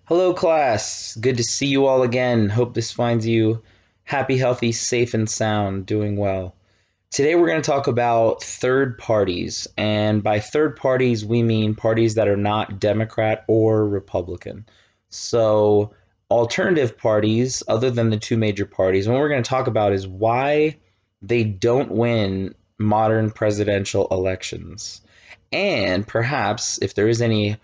Hello, class. Good to see you all again. Hope this finds you happy, healthy, safe, and sound, doing well. Today, we're going to talk about third parties. And by third parties, we mean parties that are not Democrat or Republican. So, alternative parties, other than the two major parties, and what we're going to talk about is why they don't win modern presidential elections. And perhaps, if there is any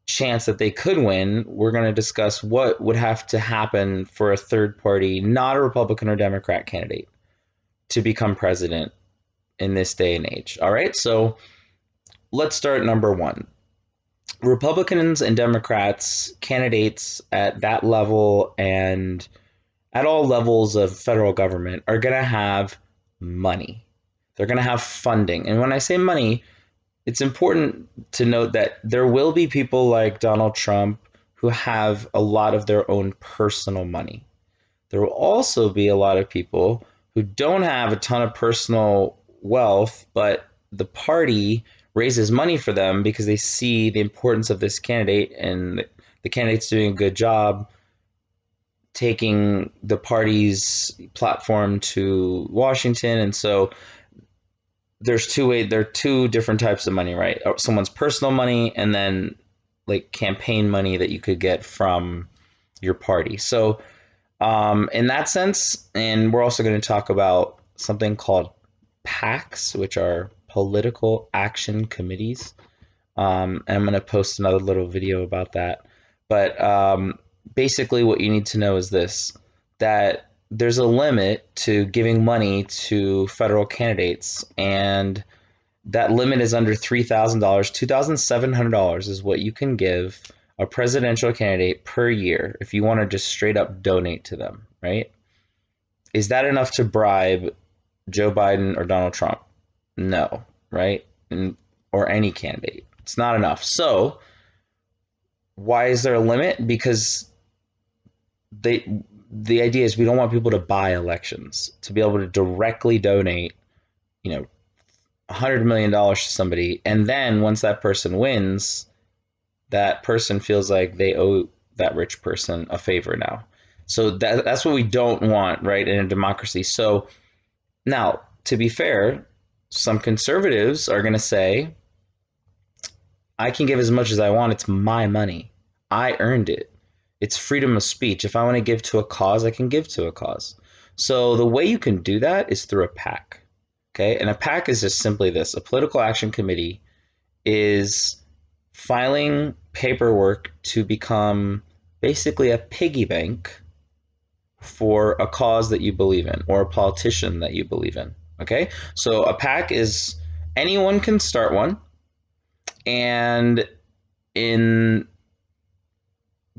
chance that they could win, we're going to discuss what would have to happen for a third party, not a Republican or Democrat candidate, to become president in this day and age. All right, so let's start number one. Republicans and Democrats, candidates at that level and at all levels of federal government, are going to have money. They're going to have funding. And when I say money, it's important to note that there will be people like Donald Trump who have a lot of their own personal money. There will also be a lot of people who don't have a ton of personal wealth, but the party raises money for them because they see the importance of this candidate and the candidate's doing a good job taking the party's platform to Washington. And so there are two different types of money, right? Someone's personal money and then like campaign money that you could get from your party. So in that sense, and we're also going to talk about something called PACs, which are political action committees. And I'm going to post another little video about that. But basically, what you need to know is this: that there's a limit to giving money to federal candidates, and that limit is under $3,000. $2,700 is what you can give a presidential candidate per year if you want to just straight up donate to them, right? Is that enough to bribe Joe Biden or Donald Trump? No, right? Or any candidate. It's not enough. So, why is there a limit? Because the idea is we don't want people to buy elections, to be able to directly donate, you know, $100 million to somebody, and then once that person wins, that person feels like they owe that rich person a favor now. So that's what we don't want, right, in a democracy. So now, to be fair, some conservatives are going to say, I can give as much as I want. It's my money. I earned it. It's freedom of speech. If I want to give to a cause, I can give to a cause. So the way you can do that is through a PAC. Okay. And a PAC is just simply this: a political action committee is filing paperwork to become basically a piggy bank for a cause that you believe in or a politician that you believe in. Okay. So a PAC is anyone can start one. And in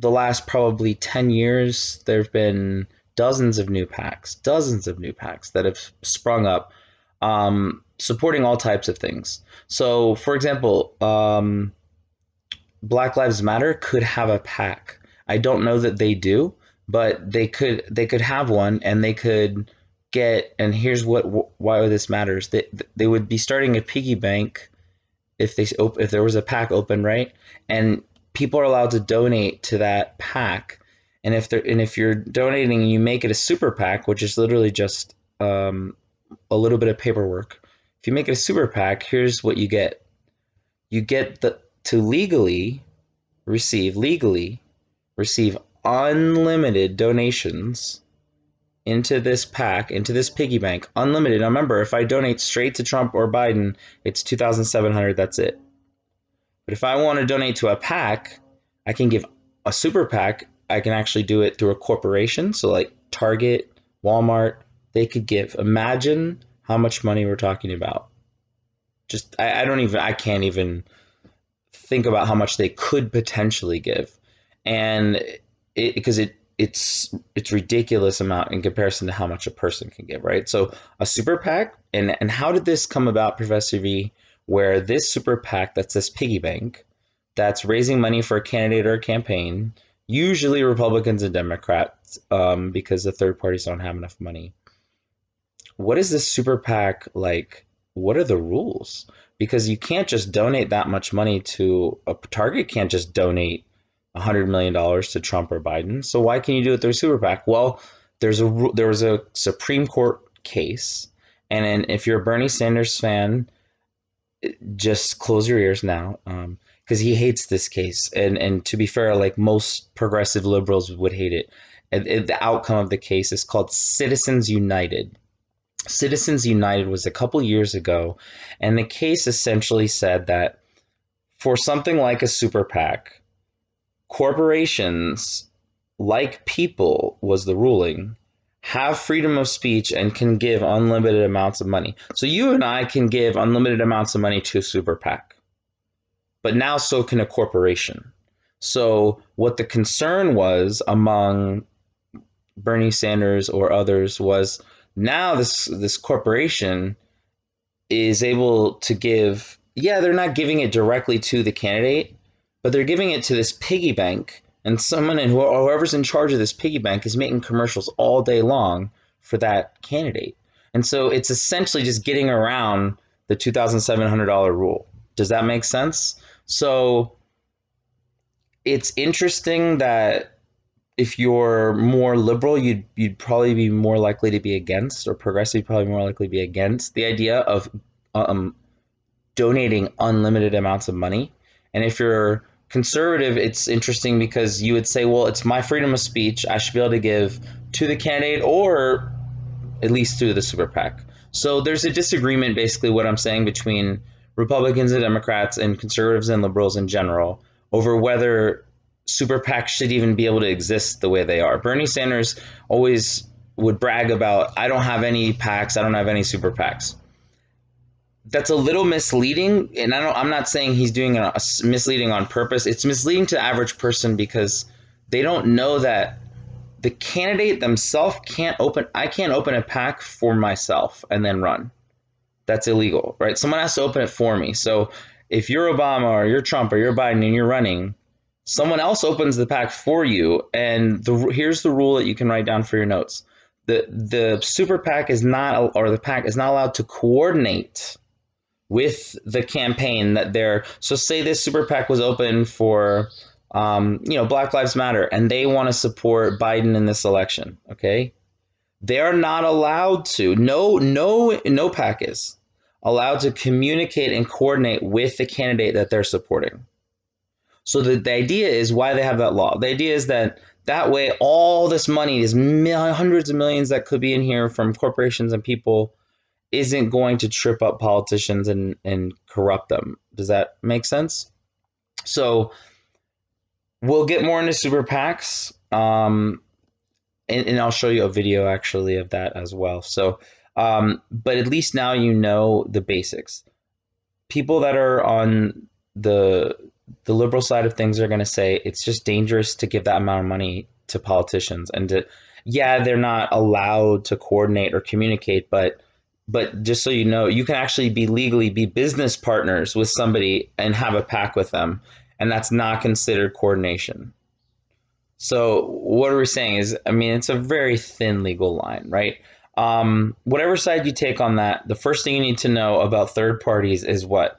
the last probably 10 years, there have been dozens of new PACs that have sprung up, supporting all types of things. So, for example, Black Lives Matter could have a PAC. I don't know that they do, but they could have one, and they could get. And here's why this matters. They would be starting a piggy bank if there was a PAC open, right? And people are allowed to donate to that PAC. And if you're donating and you make it a super PAC, which is literally just a little bit of paperwork. If you make it a super PAC, here's what you get. You get to legally receive unlimited donations into this PAC, into this piggy bank, unlimited. Now remember, if I donate straight to Trump or Biden, it's 2,700. That's it. But if I want to donate to a PAC, I can give a super PAC. I can actually do it through a corporation. So like Target, Walmart, they could give. Imagine how much money we're talking about. Just I can't even think about how much they could potentially give, and it's ridiculous amount in comparison to how much a person can give, right? So a super PAC, and how did this come about, Professor V? Where this super PAC, that's this piggy bank, that's raising money for a candidate or a campaign, usually Republicans and Democrats, because the third parties don't have enough money. What is this super PAC like? What are the rules? Because you can't just donate that much money to a Target, can't just donate $100 million to Trump or Biden. So why can you do it through super PAC? Well, there was a Supreme Court case, and then if you're a Bernie Sanders fan, just close your ears now, because he hates this case. And to be fair, like most progressive liberals would hate it. And the outcome of the case is called Citizens United. Citizens United was a couple years ago, and the case essentially said that for something like a super PAC, corporations, like people, was the ruling, have freedom of speech and can give unlimited amounts of money. So you and I can give unlimited amounts of money to a super PAC, but now so can a corporation. So what the concern was among Bernie Sanders or others was now this corporation is able to give, yeah, they're not giving it directly to the candidate, but they're giving it to this piggy bank, and someone and whoever's in charge of this piggy bank is making commercials all day long for that candidate. And so it's essentially just getting around the $2,700 rule. Does that make sense? So it's interesting that if you're more liberal, you'd probably be more likely to be against, or progressive, probably more likely to be against the idea of um, donating unlimited amounts of money. And if you're conservative, it's interesting because you would say, well, it's my freedom of speech. I should be able to give to the candidate or at least through the super PAC. So there's a disagreement, basically, what I'm saying, between Republicans and Democrats and conservatives and liberals in general over whether super PACs should even be able to exist the way they are. Bernie Sanders always would brag about, I don't have any PACs, I don't have any super PACs. That's a little misleading, and I'm not saying he's doing a misleading on purpose. It's misleading to the average person because they don't know that the candidate themselves can't open. I can't open a PAC for myself and then run. That's illegal, right? Someone has to open it for me. So if you're Obama or you're Trump or you're Biden and you're running, someone else opens the PAC for you. And here's the rule that you can write down for your notes: the super PAC is not, or the PAC is not allowed to coordinate with the campaign that they're. So say this super PAC was open for Black Lives Matter, and they want to support Biden in this election. Okay, they are not allowed to. No PAC is allowed to communicate and coordinate with the candidate that they're supporting. So the idea is why they have that law. The idea is that way all this money is hundreds of millions that could be in here from corporations and people isn't going to trip up politicians and corrupt them. Does that make sense? So we'll get more into super PACs, and I'll show you a video actually of that as well. So, but at least now you know the basics. People that are on the liberal side of things are going to say it's just dangerous to give that amount of money to politicians, and yeah, they're not allowed to coordinate or communicate, but just so you know, you can actually legally be business partners with somebody and have a PAC with them, and that's not considered coordination. So what are we saying is, I mean, it's a very thin legal line, right? Whatever side you take on that, the first thing you need to know about third parties is what?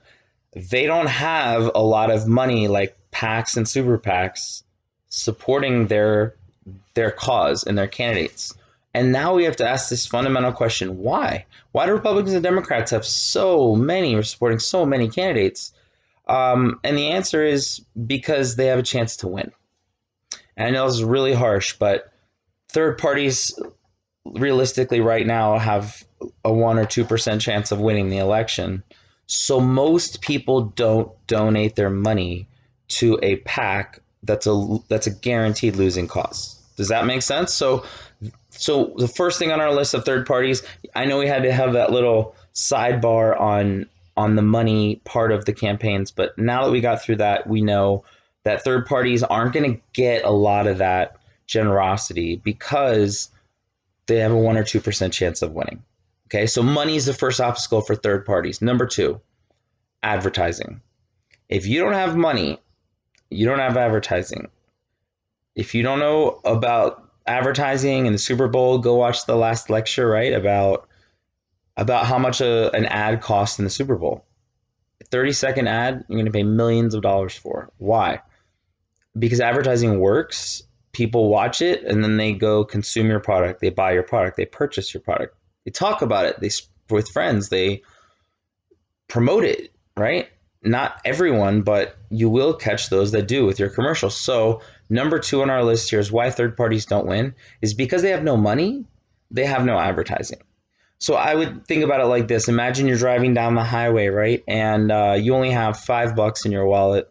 They don't have a lot of money like PACs and super PACs supporting their cause and their candidates. And now we have to ask this fundamental question: why? Why do Republicans and Democrats have so many, or supporting so many candidates? And the answer is because they have a chance to win. And I know this is really harsh, but third parties realistically right now have a 1 or 2% chance of winning the election. So most people don't donate their money to a PAC that's a guaranteed losing cause. Does that make sense? So the first thing on our list of third parties, I know we had to have that little sidebar on the money part of the campaigns, but now that we got through that, we know that third parties aren't going to get a lot of that generosity because they have a 1 or 2% chance of winning. Okay, so money is the first obstacle for third parties. Number 2, advertising. If you don't have money, you don't have advertising. If you don't know about advertising in the Super Bowl, go watch the last lecture, right? About how much an ad costs in the Super Bowl. A 30-second ad, you're going to pay millions of dollars for. Why? because advertising works, people watch it and then they go consume your product, they buy your product, they purchase your product, they talk about it, they with friends, they promote it, right? Not everyone, but you will catch those that do with your commercials. So number two on our list here is why third parties don't win is because they have no money, they have no advertising. So I would think about it like this. Imagine you're driving down the highway, right? And you only have $5 in your wallet,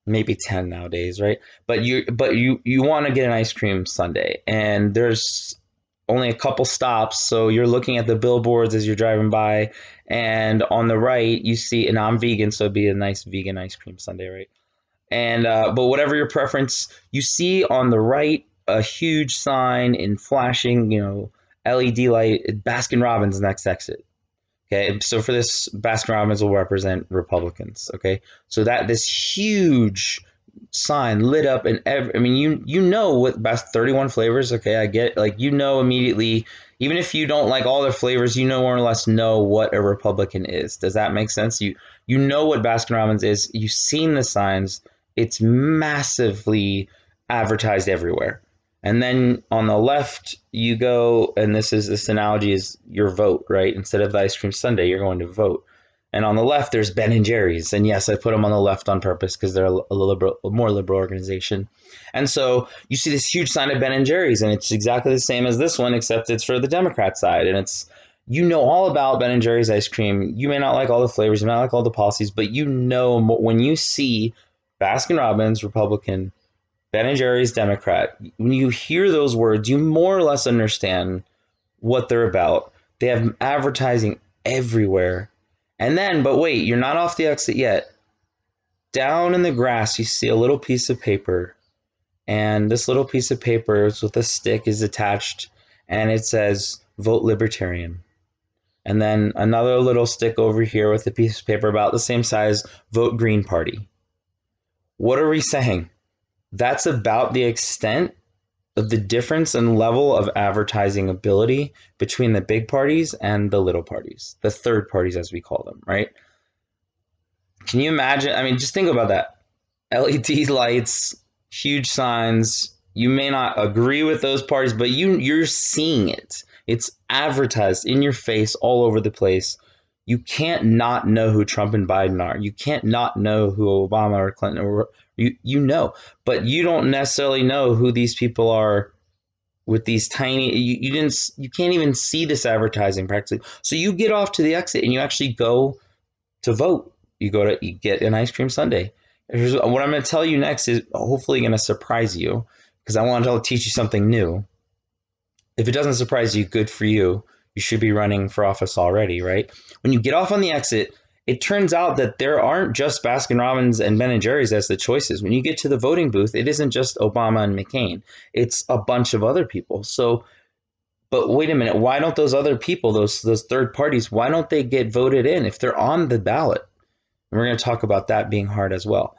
maybe 10 nowadays, right? But you want to get an ice cream sundae, and there's only a couple stops, so you're looking at the billboards as you're driving by, and on the right you see, and I'm vegan, so it'd be a nice vegan ice cream sundae, right? And but whatever your preference, you see on the right a huge sign in flashing, LED light, Baskin Robbins next exit. Okay, so for this, Baskin Robbins will represent Republicans. Okay, so that this huge sign lit up, and I mean, you know what best 31 flavors. Okay, I get, like, immediately, even if you don't like all their flavors, more or less know what a Republican is. Does that make sense? You know what Baskin Robbins is. You've seen the signs. It's massively advertised everywhere. And then on the left, you go, and this analogy is your vote, right? Instead of the ice cream sundae, you're going to vote. And on the left, there's Ben and Jerry's, and yes, I put them on the left on purpose because they're a more liberal organization. And so you see this huge sign of Ben and Jerry's, and it's exactly the same as this one, except it's for the Democrat side, and it's, all about Ben and Jerry's ice cream. You may not like all the flavors, you may not like all the policies, but when you see Baskin Robbins Republican, Ben and Jerry's Democrat, when you hear those words, you more or less understand what they're about. They have advertising everywhere. And then, but wait, you're not off the exit yet. Down in the grass, you see a little piece of paper. And this little piece of paper is with a stick is attached, and it says, vote Libertarian. And then another little stick over here with a piece of paper about the same size, vote Green Party. What are we saying? That's about the extent of the difference in level of advertising ability between the big parties and the little parties, the third parties as we call them, right? Can you imagine? I mean, just think about that. LED lights, huge signs. You may not agree with those parties, but you're seeing it. It's advertised in your face all over the place. You can't not know who Trump and Biden are. You can't not know who Obama or Clinton or but you don't necessarily know who these people are with these tiny. You can't even see this advertising practically. So you get off to the exit and you actually go to vote. You get an ice cream sundae. What I'm going to tell you next is hopefully going to surprise you, because I want to teach you something new. If it doesn't surprise you, good for you. You should be running for office already, right? When you get off on the exit, it turns out that there aren't just Baskin Robbins and Ben and Jerry's as the choices. When you get to the voting booth, it isn't just Obama and McCain. It's a bunch of other people. So, but wait a minute, why don't those other people, those third parties, why don't they get voted in if they're on the ballot? And we're going to talk about that being hard as well.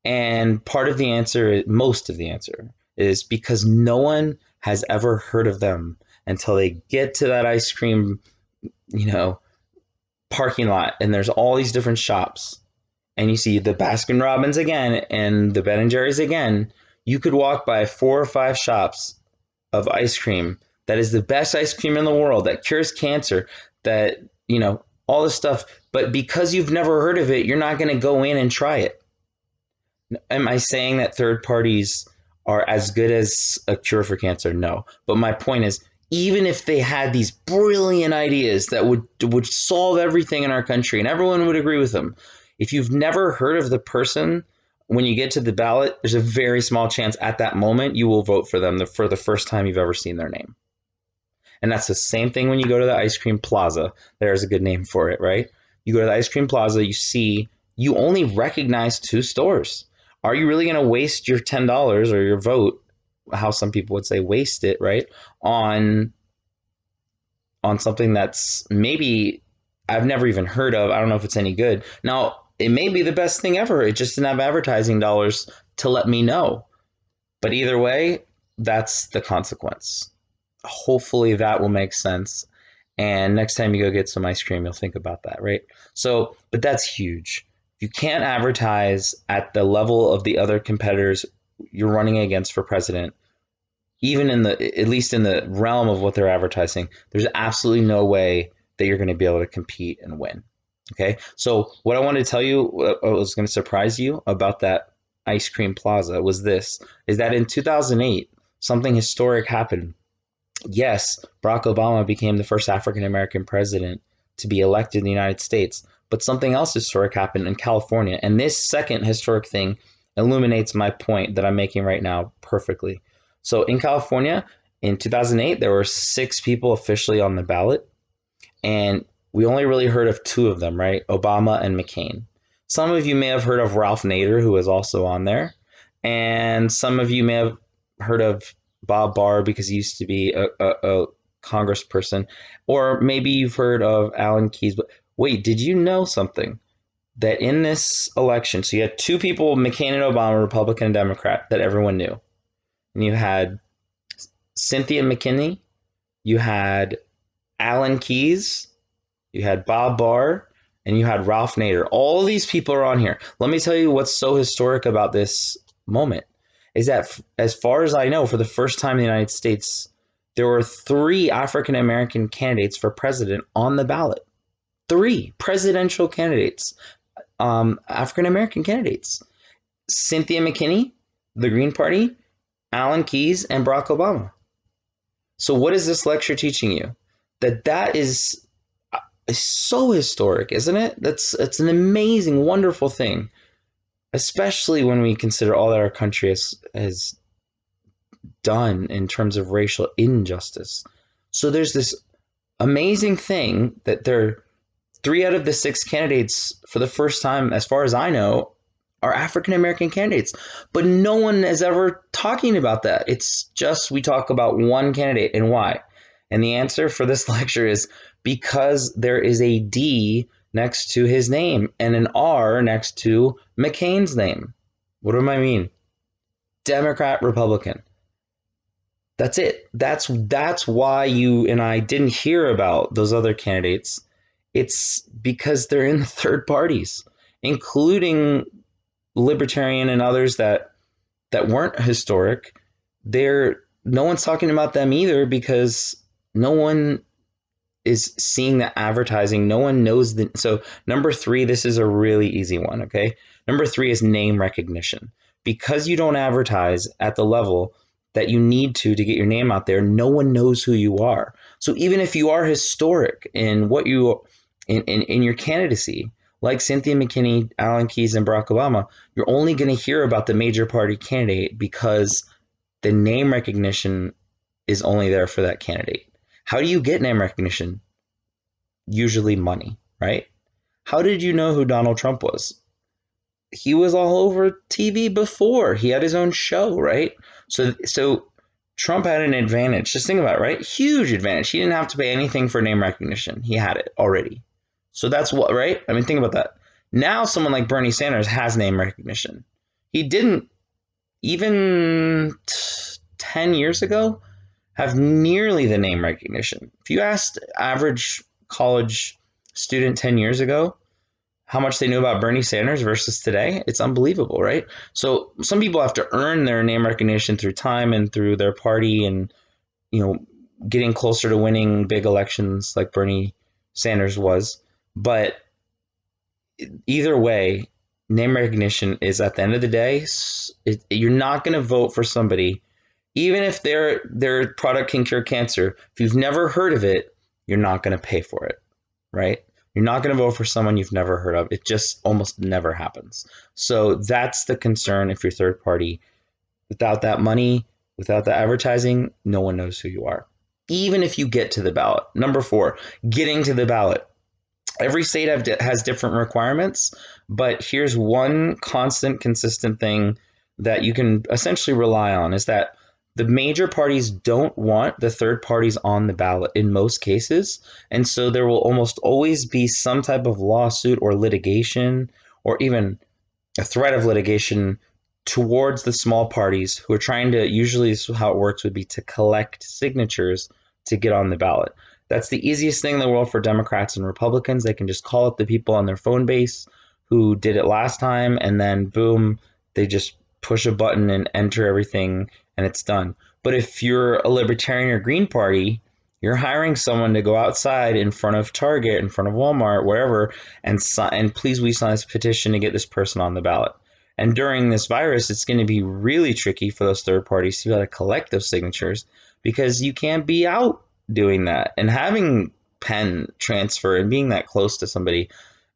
And part of the answer, most of the answer, is because no one has ever heard of them until they get to that ice cream, parking lot, and there's all these different shops, and you see the Baskin Robbins again and the Ben and Jerry's again. You could walk by 4 or 5 shops of ice cream that is the best ice cream in the world, that cures cancer, that, all this stuff. But because you've never heard of it, you're not going to go in and try it. Am I saying that third parties are as good as a cure for cancer? No. But my point is, even if they had these brilliant ideas that would solve everything in our country and everyone would agree with them, if you've never heard of the person, when you get to the ballot, there's a very small chance at that moment you will vote for them for the first time you've ever seen their name. And that's the same thing when you go to the ice cream plaza. There's a good name for it, right? You go to the ice cream plaza, you only recognize 2 stores. Are you really going to waste your $10 or your vote, how some people would say waste it, right, on something that's maybe I've never even heard of? I don't know if it's any good. Now, it may be the best thing ever. It just didn't have advertising dollars to let me know. But either way, that's the consequence. Hopefully that will make sense. And next time you go get some ice cream, you'll think about that, right? So, but that's huge. You can't advertise at the level of the other competitors you're running against for president, even in the at least in the realm of what they're advertising, there's absolutely no way that you're going to be able to compete and win. Okay, so what I wanted to tell you, what I was going to surprise you about that ice cream plaza was this: is that in 2008 something historic happened. Yes, Barack Obama became the first African American president to be elected in the United States, but something else historic happened in California. And this second historic thing illuminates my point that I'm making right now perfectly. So in California, in 2008, there were 6 people officially on the ballot, and we only really heard of 2 of them, right? Obama and McCain. Some of you may have heard of Ralph Nader, who was also on there, and some of you may have heard of Bob Barr because he used to be a congressperson, or maybe you've heard of Alan Keyes. But wait, did you know something? That in this election, so you had 2 people, McCain and Obama, Republican and Democrat, that everyone knew. And you had Cynthia McKinney, you had Alan Keyes, you had Bob Barr, and you had Ralph Nader. All of these people are on here. Let me tell you what's so historic about this moment is that, as far as I know, for the first time in the United States, there were 3 African American candidates for president on the ballot. 3 presidential candidates, African American candidates: Cynthia McKinney, the Green Party, Alan Keyes, and Barack Obama. So what is this lecture teaching you? That is so historic, isn't it? It's an amazing, wonderful thing, especially when we consider all that our country has done in terms of racial injustice. So there's this amazing thing that there 3 out of the 6 candidates, for the first time, as far as I know, are African American candidates. But no one is ever talking about that. It's just we talk about one candidate and why. And the answer for this lecture is because there is a D next to his name and an R next to McCain's name. What do I mean? Democrat, Republican. That's it. That's why you and I didn't hear about those other candidates. It's because they're in the third parties, including Libertarian and others that weren't historic. No one's talking about them either because no one is seeing the advertising. No one knows so number 3, this is a really easy one, okay? Number 3 is name recognition. Because you don't advertise at the level that you need to get your name out there, no one knows who you are. So even if you are historic in what you in your candidacy, like Cynthia McKinney, Alan Keyes, and Barack Obama, you're only going to hear about the major party candidate because the name recognition is only there for that candidate. How do you get name recognition? Usually money, right? How did you know who Donald Trump was? He was all over TV before. He had his own show, right? So Trump had an advantage. Just think about it, right? Huge advantage. He didn't have to pay anything for name recognition. He had it already. So that's what, right? I mean, think about that. Now someone like Bernie Sanders has name recognition. He didn't even 10 years ago have nearly the name recognition. If you asked average college student 10 years ago how much they knew about Bernie Sanders versus today, it's unbelievable, right? So some people have to earn their name recognition through time and through their party and, getting closer to winning big elections like Bernie Sanders was. But either way, name recognition is, at the end of the day, you're not going to vote for somebody, even if their product can cure cancer. If you've never heard of it, you're not going to pay for it, right? You're not going to vote for someone you've never heard of. It just almost never happens. So that's the concern if you're third party. Without that money, without the advertising, no one knows who you are. Even if you get to the ballot. Number 4, getting to the ballot. Every state has different requirements, but here's one constant, consistent thing that you can essentially rely on is that the major parties don't want the third parties on the ballot in most cases. And so there will almost always be some type of lawsuit or litigation or even a threat of litigation towards the small parties who are trying to, usually how it works would be to collect signatures to get on the ballot. That's the easiest thing in the world for Democrats and Republicans. They can just call up the people on their phone base who did it last time, and then boom, they just push a button and enter everything and it's done. But if you're a Libertarian or Green Party, you're hiring someone to go outside in front of Target, in front of Walmart, wherever, and please we sign this petition to get this person on the ballot. And during this virus, it's going to be really tricky for those third parties to be able to collect those signatures because you can't be out doing that. And having pen transfer and being that close to somebody,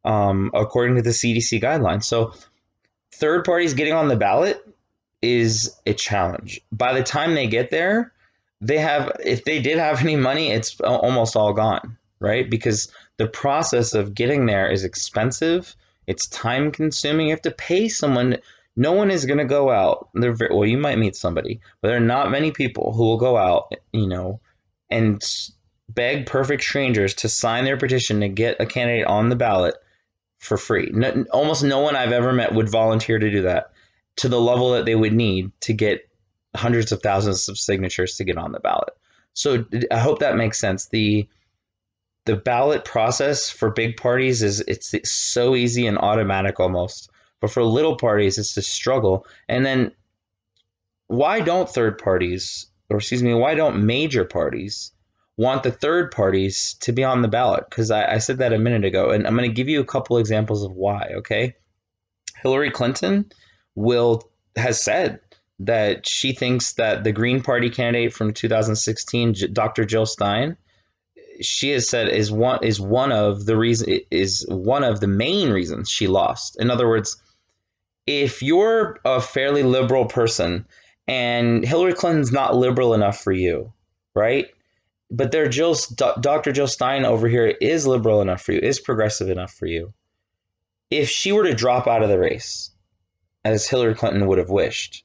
according to the CDC guidelines. So third parties getting on the ballot is a challenge. By the time they get there, if they did have any money, it's almost all gone, right? Because the process of getting there is expensive. It's time consuming. You have to pay someone. No one is going to go out. Well, you might meet somebody, but there are not many people who will go out, and beg perfect strangers to sign their petition to get a candidate on the ballot for free. No, almost no one I've ever met would volunteer to do that to the level that they would need to get hundreds of thousands of signatures to get on the ballot. So I hope that makes sense. The ballot process for big parties it's so easy and automatic almost, but for little parties it's a struggle. And then why don't major parties want the third parties to be on the ballot? Because I said that a minute ago, and I'm going to give you a couple examples of why. Okay, Hillary Clinton has said that she thinks that the Green Party candidate from 2016, Dr. Jill Stein, she has said is one of the main reasons she lost. In other words, if you're a fairly liberal person and Hillary Clinton's not liberal enough for you, right? But Dr. Jill Stein over here is liberal enough for you, is progressive enough for you. If she were to drop out of the race, as Hillary Clinton would have wished,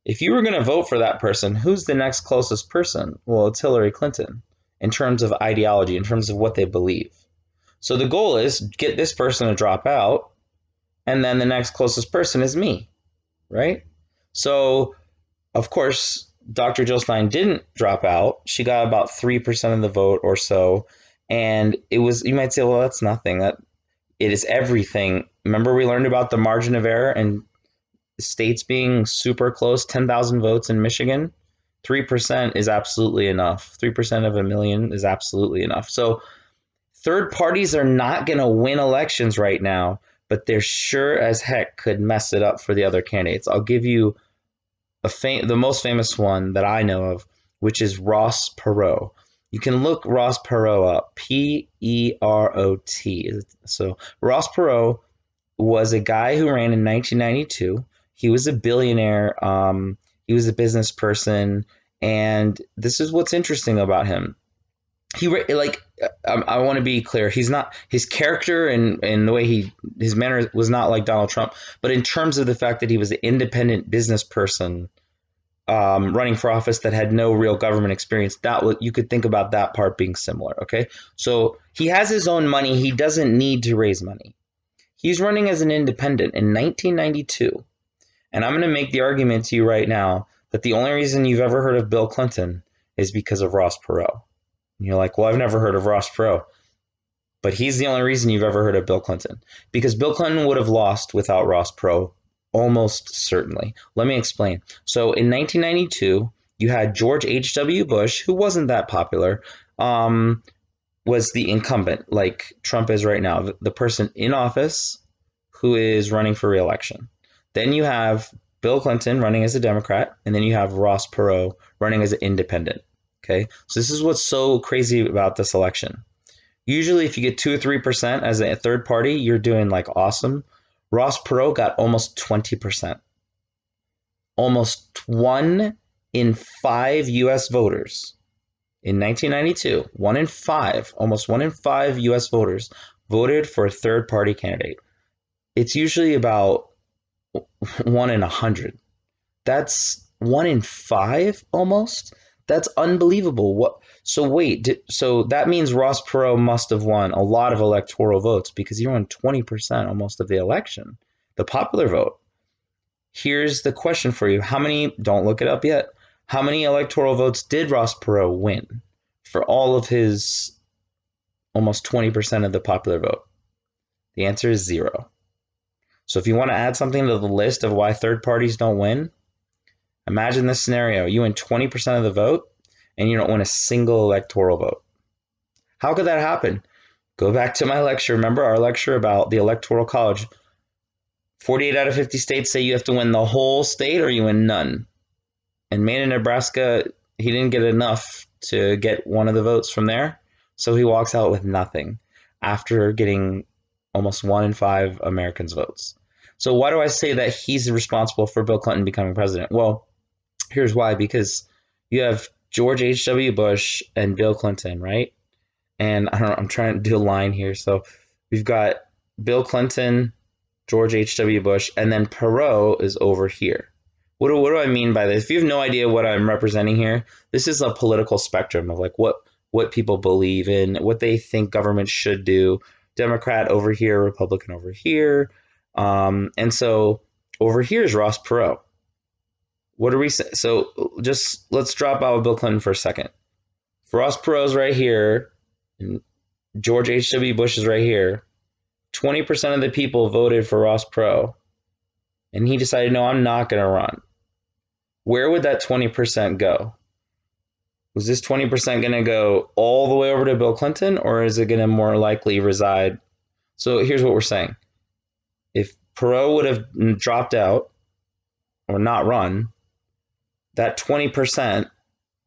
if you were going to vote for that person, who's the next closest person? Well, it's Hillary Clinton in terms of ideology, in terms of what they believe. So the goal is get this person to drop out, and then the next closest person is me, right? So, of course, Dr. Jill Stein didn't drop out. She got about 3% of the vote or so. And it was, you might say, well, that's nothing. It is everything. Remember, we learned about the margin of error and states being super close, 10,000 votes in Michigan. 3% is absolutely enough. 3% of a million is absolutely enough. So third parties are not going to win elections right now, but they're sure as heck could mess it up for the other candidates. I'll give you the most famous one that I know of, which is Ross Perot. You can look Ross Perot up, Perot. So Ross Perot was a guy who ran in 1992. He was a billionaire. He was a business person, and this is what's interesting about him. I want to be clear. He's not, his character and the way his manner was not like Donald Trump, but in terms of the fact that he was an independent business person, running for office that had no real government experience, you could think about that part being similar. Okay, so he has his own money. He doesn't need to raise money. He's running as an independent in 1992, and I'm going to make the argument to you right now that the only reason you've ever heard of Bill Clinton is because of Ross Perot. And you're like, well, I've never heard of Ross Perot. But he's the only reason you've ever heard of Bill Clinton. Because Bill Clinton would have lost without Ross Perot, almost certainly. Let me explain. So in 1992, you had George H.W. Bush, who wasn't that popular, was the incumbent, like Trump is right now, the person in office who is running for re-election. Then you have Bill Clinton running as a Democrat, and then you have Ross Perot running as an independent. Okay, so this is what's so crazy about this election. Usually, if you get 2 or 3% as a third party, you're doing like awesome. Ross Perot got almost 20%. Almost 1 in 5 U.S. voters in 1992, 1 in 5, almost 1 in 5 U.S. voters voted for a third party candidate. It's usually about 1 in 100. That's 1 in 5 almost. That's unbelievable. So that means Ross Perot must have won a lot of electoral votes because he won 20% almost of the election, the popular vote. Here's the question for you. Don't look it up yet. How many electoral votes did Ross Perot win for all of his almost 20% of the popular vote? The answer is 0. So if you want to add something to the list of why third parties don't win, imagine this scenario. You win 20% of the vote and you don't win a single electoral vote. How could that happen? Go back to my lecture. Remember our lecture about the Electoral College? 48 out of 50 states say you have to win the whole state or you win none. And Maine and Nebraska, he didn't get enough to get one of the votes from there. So he walks out with nothing after getting almost 1 in 5 Americans' votes. So why do I say that he's responsible for Bill Clinton becoming president? Well, here's why. Because you have George H.W. Bush and Bill Clinton, right? And I don't know, I'm trying to do a line here. So we've got Bill Clinton, George H.W. Bush, and then Perot is over here. What do I mean by this? If you have no idea what I'm representing here, this is a political spectrum of like what people believe in, what they think government should do. Democrat over here, Republican over here. And so over here is Ross Perot. What are we saying? So just let's drop out of Bill Clinton for a second. Ross Perot's right here, and George H.W. Bush is right here. 20% of the people voted for Ross Perot, and he decided, no, I'm not going to run. Where would that 20% go? Was this 20% going to go all the way over to Bill Clinton, or is it going to more likely reside? So here's what we're saying. If Perot would have dropped out or not run, that 20%,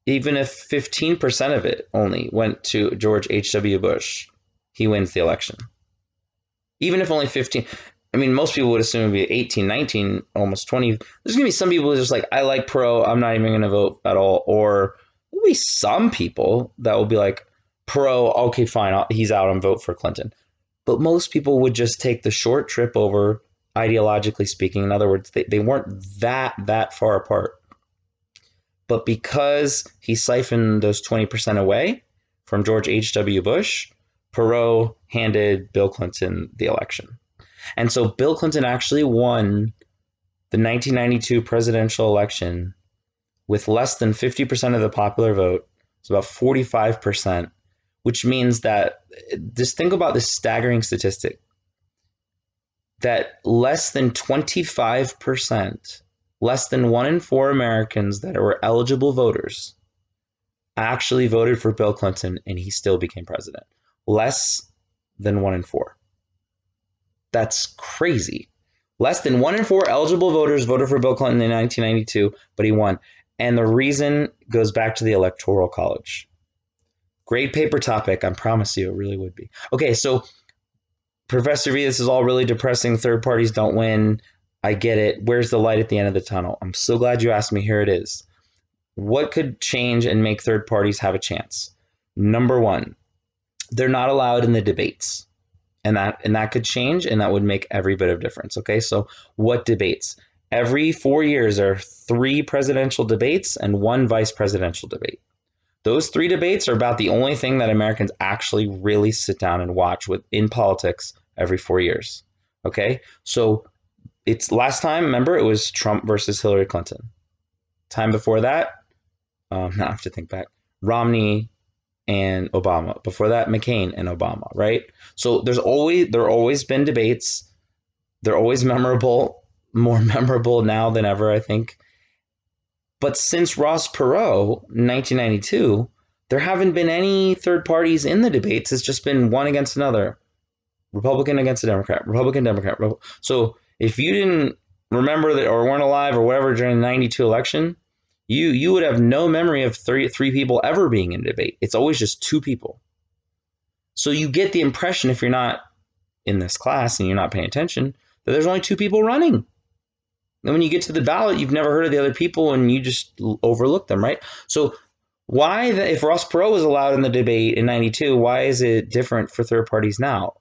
even if 15% of it only went to George H.W. Bush, he wins the election. Even if only 15, I mean, most people would assume it would be 18, 19, almost 20. There's going to be some people who are just like, I like Perot, I'm not even going to vote at all. Or there'll be some people that will be like, Perot, okay, fine, he's out and vote for Clinton. But most people would just take the short trip over, ideologically speaking. In other words, they weren't that far apart. But because he siphoned those 20% away from George H.W. Bush, Perot handed Bill Clinton the election. And so Bill Clinton actually won the 1992 presidential election with less than 50% of the popular vote. It's about 45%, which means that, just think about this staggering statistic, that less than 25%, less than 1 in 4 Americans that were eligible voters actually voted for Bill Clinton, and he still became president. Less than 1 in 4. That's crazy. Less than 1 in 4 eligible voters voted for Bill Clinton in 1992, but he won. And the reason goes back to the Electoral College. Great paper topic, I promise you, it really would be. Okay, so Professor V, this is all really depressing. Third parties don't win. I get it. Where's the light at the end of the tunnel? I'm so glad you asked me. Here it is. What could change and make third parties have a chance? Number one, they're not allowed in the debates. And that could change, and that would make every bit of difference. Okay, so what debates? Every 4 years, there are 3 presidential debates and 1 vice presidential debate. Those 3 debates are about the only thing that Americans actually really sit down and watch in politics every 4 years. Okay, so it's last time, remember, it was Trump versus Hillary Clinton. Time before that, now I have to think back, Romney and Obama. Before that, McCain and Obama, right? So there are always been debates. They're always memorable, more memorable now than ever, I think. But since Ross Perot, 1992, there haven't been any third parties in the debates. It's just been one against another. Republican against a Democrat, Republican, Democrat. So if you didn't remember that or weren't alive or whatever during the 92 election, you would have no memory of three people ever being in a debate. It's always just 2 people. So you get the impression, if you're not in this class and you're not paying attention, that there's only 2 people running. And when you get to the ballot, you've never heard of the other people and you just overlook them, right? So why, if Ross Perot was allowed in the debate in 92, why is it different for third parties now?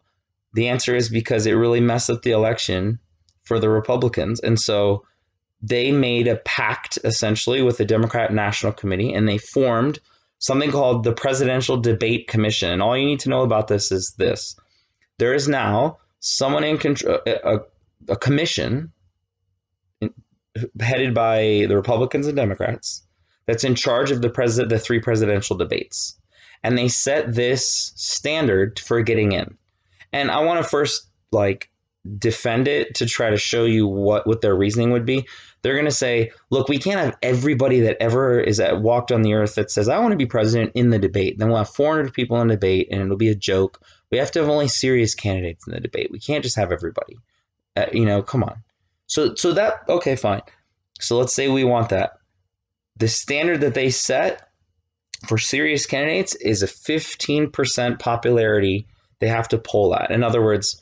The answer is because it really messed up the election for the Republicans. And so they made a pact, essentially, with the Democrat National Committee, and they formed something called the Presidential Debate Commission. And all you need to know about this is this. There is now someone in control, a commission headed by the Republicans and Democrats that's in charge of the 3 presidential debates. And they set this standard for getting in. And I want to first, defend it to try to show you what their reasoning would be, they're going to say, look, we can't have everybody that ever walked on the earth that says, I want to be president in the debate. Then we'll have 400 people in the debate and it'll be a joke. We have to have only serious candidates in the debate. We can't just have everybody. Come on. So that, okay, fine. So let's say we want that. The standard that they set for serious candidates is a 15% popularity they have to poll at. In other words,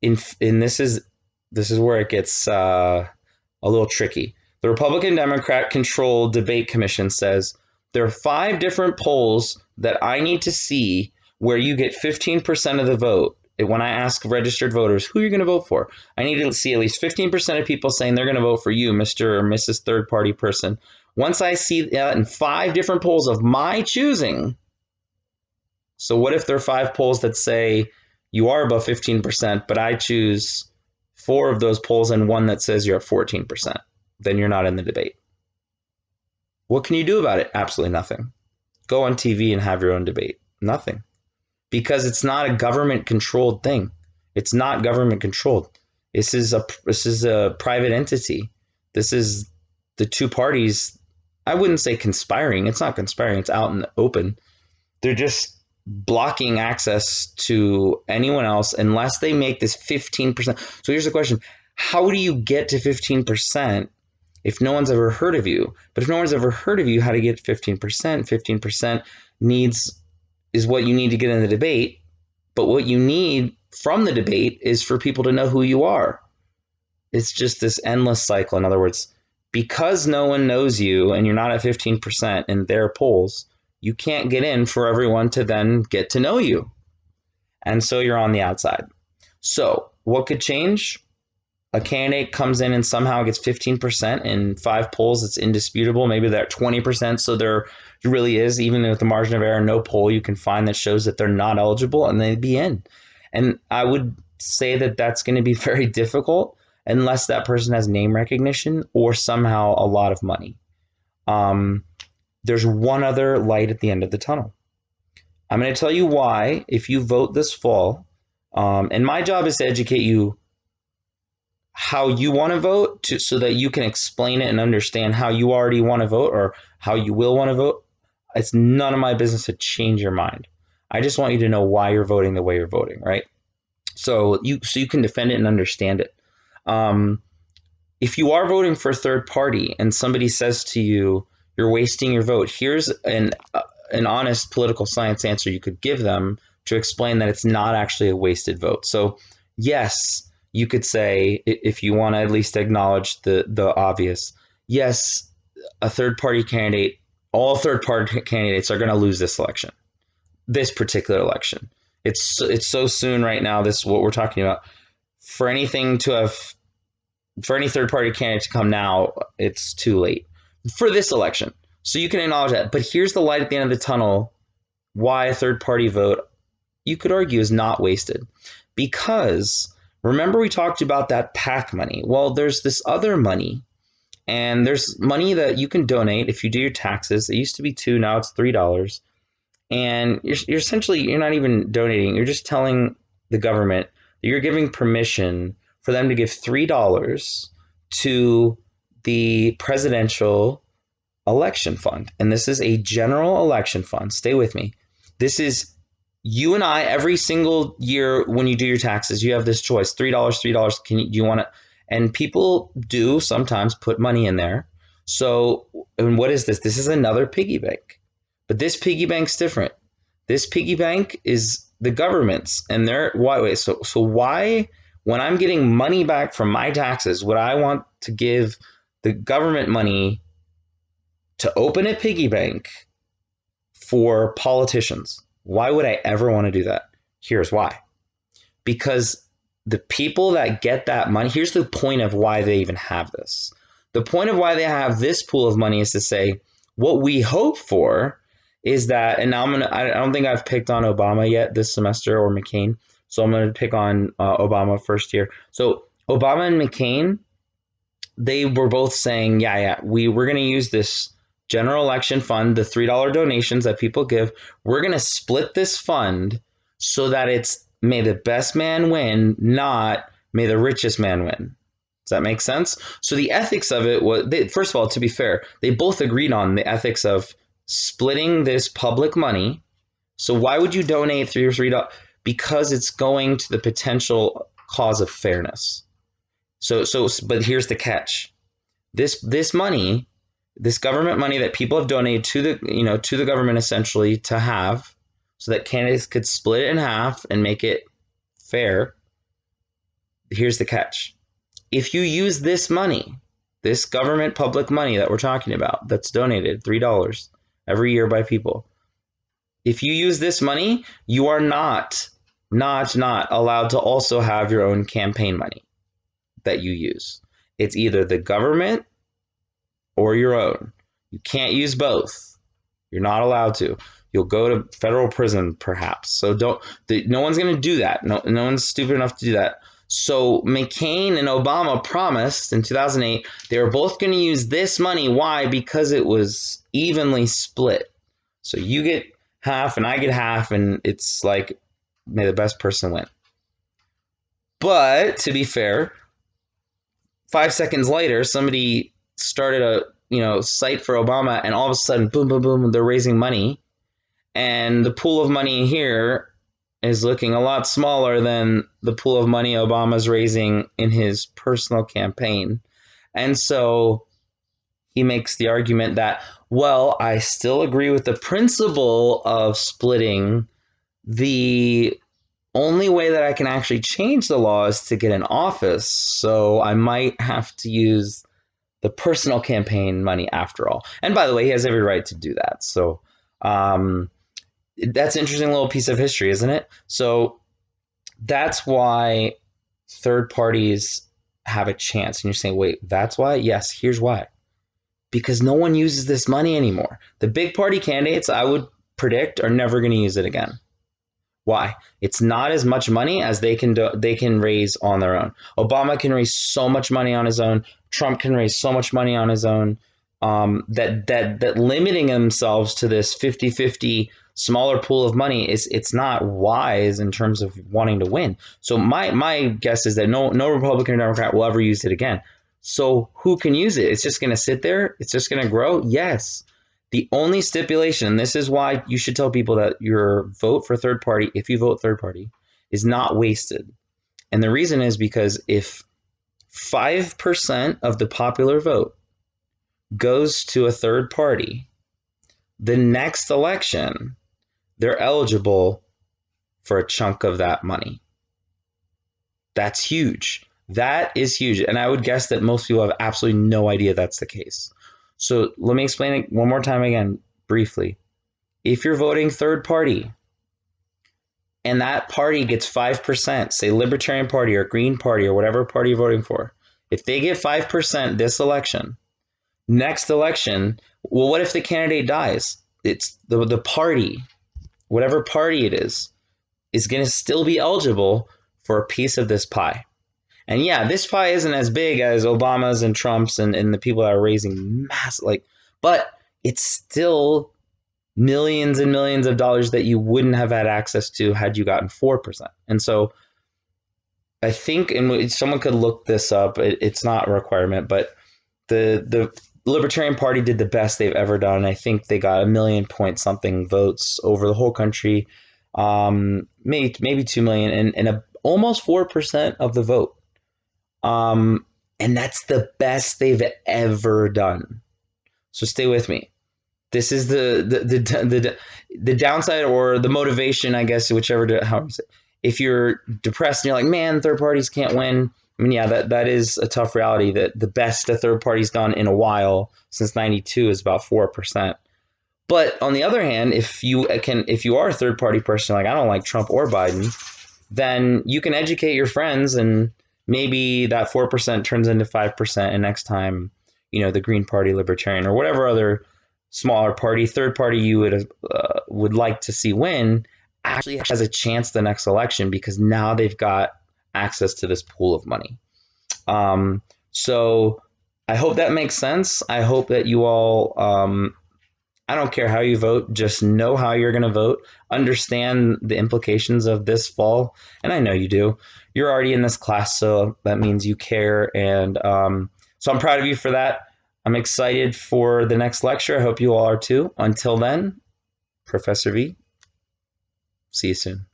this is where it gets a little tricky. The Republican Democrat controlled debate commission says there are 5 different polls that I need to see where you get 15% of the vote. When I ask registered voters who you're going to vote for, I need to see at least 15% of people saying they're going to vote for you, Mr. or Mrs. Third Party person. Once I see that in 5 different polls of my choosing, so what if there are 5 polls that say you are above 15%, but I choose 4 of those polls and one that says you're at 14%? Then you're not in the debate. What can you do about it? Absolutely nothing. Go on TV and have your own debate. Nothing. Because it's not a government-controlled thing. It's not government-controlled. This is a private entity. This is the 2 parties. I wouldn't say conspiring. It's not conspiring. It's out in the open. They're just blocking access to anyone else unless they make this 15%. So here's the question. How do you get to 15% if no one's ever heard of you? But if no one's ever heard of you, how to get 15%? 15% is what you need to get in the debate. But what you need from the debate is for people to know who you are. It's just this endless cycle. In other words, because no one knows you and you're not at 15% in their polls, you can't get in for everyone to then get to know you. And so you're on the outside. So what could change? A candidate comes in and somehow gets 15% in 5 polls. It's indisputable. Maybe they're at 20%. So there really is, even with the margin of error, no poll you can find that shows that they're not eligible and they'd be in. And I would say that that's going to be very difficult unless that person has name recognition or somehow a lot of money. There's one other light at the end of the tunnel. I'm going to tell you why, if you vote this fall, and my job is to educate you how you want to vote so that you can explain it and understand how you already want to vote or how you will want to vote. It's none of my business to change your mind. I just want you to know why you're voting the way you're voting, right? So you can defend it and understand it. If you are voting for a third party and somebody says to you, you're wasting your vote, here's an honest political science answer you could give them to explain that it's not actually a wasted vote. So yes, you could say, if you want to at least acknowledge the obvious, yes, a third-party candidate, all third-party candidates are going to lose this election, this particular election. It's so soon right now, this what we're talking about. For any third-party candidate to come now, it's too late for this election. So you can acknowledge that. But here's the light at the end of the tunnel, why a third-party vote, you could argue, is not wasted. Because remember we talked about that PAC money. Well, there's this other money, and there's money that you can donate if you do your taxes. It used to be $2, now it's $3. And you're essentially, you're not even donating. You're just telling the government that you're giving permission for them to give $3 to the presidential election fund. And this is a general election fund. Stay with me. This is you and I, every single year when you do your taxes, you have this choice, $3, $3. Do you want to? And people do sometimes put money in there. So, and what is this? This is another piggy bank. But this piggy bank's different. This piggy bank is the government's, and they're why? So why, when I'm getting money back from my taxes, would I want to give the government money to open a piggy bank for politicians? Why would I ever want to do that? Here's why. Because the people that get that money, here's the point of why they even have this. The point of why they have this pool of money is to say, what we hope for is that, and now I don't think I've picked on Obama yet this semester, or McCain, so I'm going to pick on Obama first here. So Obama and McCain, they were both saying, we're going to use this general election fund, the $3 donations that people give. We're going to split this fund so that it's may the best man win, not may the richest man win. Does that make sense? So the ethics of it was, first of all, to be fair, they both agreed on the ethics of splitting this public money. So why would you donate $3? Because it's going to the potential cause of fairness. But here's the catch: this money, this government money that people have donated to the government essentially to have, so that candidates could split it in half and make it fair. Here's the catch: if you use this money, this government public money that we're talking about, that's donated $3 every year by people, if you use this money, you are not allowed to also have your own campaign money that you use. It's either the government or your own. You can't use both. You're not allowed to. You'll go to federal prison, perhaps. So no one's going to do that. No one's stupid enough to do that. So McCain and Obama promised in 2008 they were both going to use this money. Why? Because it was evenly split. So you get half and I get half, and it's like, may the best person win. But to be fair, 5 seconds later, somebody started a site for Obama, and all of a sudden, boom, boom, boom, they're raising money, and the pool of money here is looking a lot smaller than the pool of money Obama's raising in his personal campaign. And so he makes the argument that, well, I still agree with the principle of splitting. The only way that I can actually change the law is to get in office, so I might have to use the personal campaign money after all. And by the way, he has every right to do that. So that's an interesting little piece of history, isn't it? So that's why third parties have a chance. And you're saying, wait, that's why? Yes, here's why. Because no one uses this money anymore. The big party candidates, I would predict, are never going to use it again. Why? It's not as much money as they can raise on their own. Obama can raise so much money on his own. Trump can raise so much money on his own, that limiting themselves to this 50-50 smaller pool of money it's not wise in terms of wanting to win. So my guess is that no Republican or Democrat will ever use it again. So who can use it? It's just going to sit there. It's just going to grow. Yes. The only stipulation, and this is why you should tell people that your vote for third party, if you vote third party, is not wasted. And the reason is because if 5% of the popular vote goes to a third party, the next election, they're eligible for a chunk of that money. That's huge. That is huge. And I would guess that most people have absolutely no idea that's the case. So let me explain it one more time again, briefly. If you're voting third party and that party gets 5%, say Libertarian Party or Green Party or whatever party you're voting for, if they get 5% this election, next election, well, what if the candidate dies? It's the party, whatever party it is going to still be eligible for a piece of this pie. And yeah, this pie isn't as big as Obama's and Trump's and the people that are raising but it's still millions and millions of dollars that you wouldn't have had access to had you gotten 4%. And so I think, and someone could look this up, it's not a requirement, but the Libertarian Party did the best they've ever done. I think they got 1 million point something votes over the whole country, maybe 2 million, and almost 4% of the vote. And that's the best they've ever done. So stay with me. This is the downside or the motivation, I guess, whichever, how you say. If you're depressed and you're like, man, third parties can't win. I mean, yeah, that is a tough reality. That the best a third party's done in a while since '92 is about 4%. But on the other hand, if you are a third party person, like I don't like Trump or Biden, then you can educate your friends and maybe that 4% turns into 5%, and next time, the Green Party, Libertarian, or whatever other smaller party, third party you would like to see win actually has a chance the next election because now they've got access to this pool of money. So I hope that makes sense. I hope that you all I don't care how you vote, just know how you're going to vote, understand the implications of this fall. And I know you do. You're already in this class, so that means you care. And so I'm proud of you for that. I'm excited for the next lecture. I hope you all are too. Until then, Professor V, see you soon.